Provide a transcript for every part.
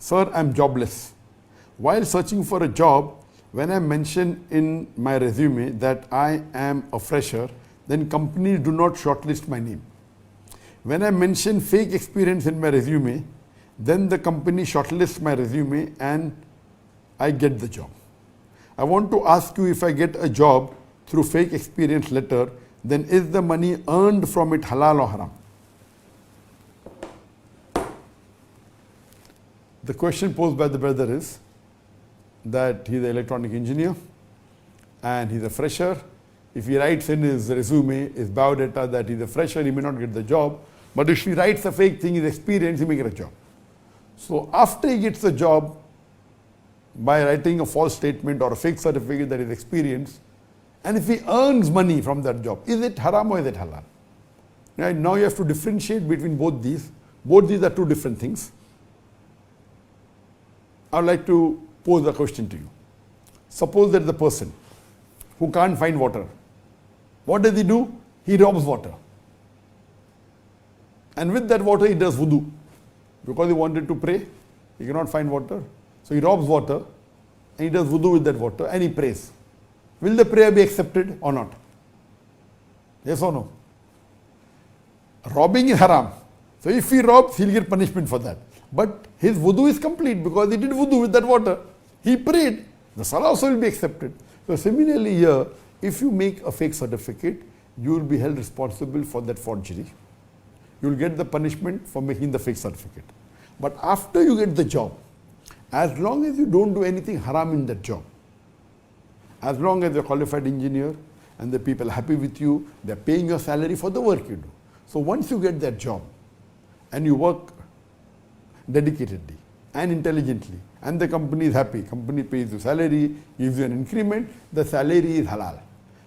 Sir, I am jobless. While searching for a job, when I mention in my resume that I am a fresher, then companies do not shortlist my name. When I mention fake experience in my resume, then the company shortlists my resume and I get the job. I want to ask you, if I get a job through fake experience letter, then is the money earned from it halal or haram? The question posed by the brother is that he's an electronic engineer and he's a fresher. If he writes in his resume, his biodata that he's a fresher, he may not get the job. But if he writes a fake thing, his experience, he may get a job. So after he gets the job, by writing a false statement or a fake certificate that is experienced, and if he earns money from that job, is it haram or is it halal? Right? Now you have to differentiate between both these. Both these are two different things. I would like to pose a question to you. Suppose that the person who can't find water, what does he do? He robs water. And with that water he does wudu. Because he wanted to pray, he cannot find water. So he robs water and he does wudu with that water and he prays. Will the prayer be accepted or not? Yes or no? Robbing is haram. So if he robs, he'll get punishment for that. But his wudu is complete because he did wudu with that water. He prayed. The salah also will be accepted. So similarly here, if you make a fake certificate, you will be held responsible for that forgery. You will get the punishment for making the fake certificate. But after you get the job, as long as you don't do anything haram in that job, as long as you're a qualified engineer and the people are happy with you, they're paying your salary for the work you do. So once you get that job and you work dedicatedly and intelligently and the company is happy, company pays you salary, gives you an increment, the salary is halal.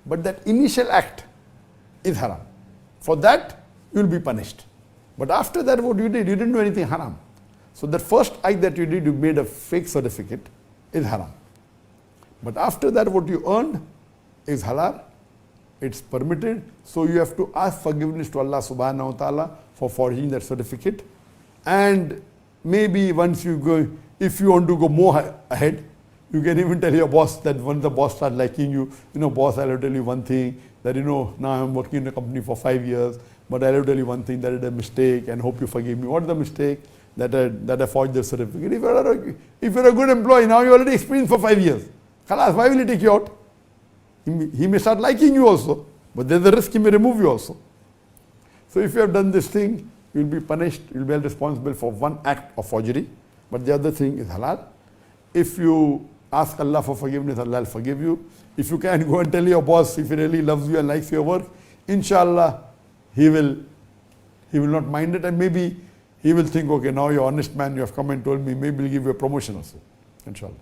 But that initial act is haram. For that, you will be punished. But after that, what you did? You didn't do anything haram. So that first act that you did, you made a fake certificate, is haram. But after that, what you earned is halal. It's permitted. So you have to ask forgiveness to Allah subhanahu wa ta'ala for forging that certificate. And maybe once you go, if you want to go more ahead, you can even tell your boss that once the boss starts liking you, boss, I'll tell you one thing, that now I'm working in a company for 5 years, but I'll tell you one thing, that is a mistake and hope you forgive me. What is the mistake? That I forged the certificate. If you're a good employee, now you already experienced for 5 years. Khalas, why will he take you out? He may start liking you also, but there's a risk he may remove you also. So if you have done this thing, you will be punished, you will be held responsible for one act of forgery, but the other thing is halal. If you ask Allah for forgiveness, Allah will forgive you. If you can go and tell your boss, if he really loves you and likes your work, inshallah, he will not mind it, and maybe he will think, okay, now you're an honest man, you have come and told me, maybe he'll give you a promotion also, inshallah.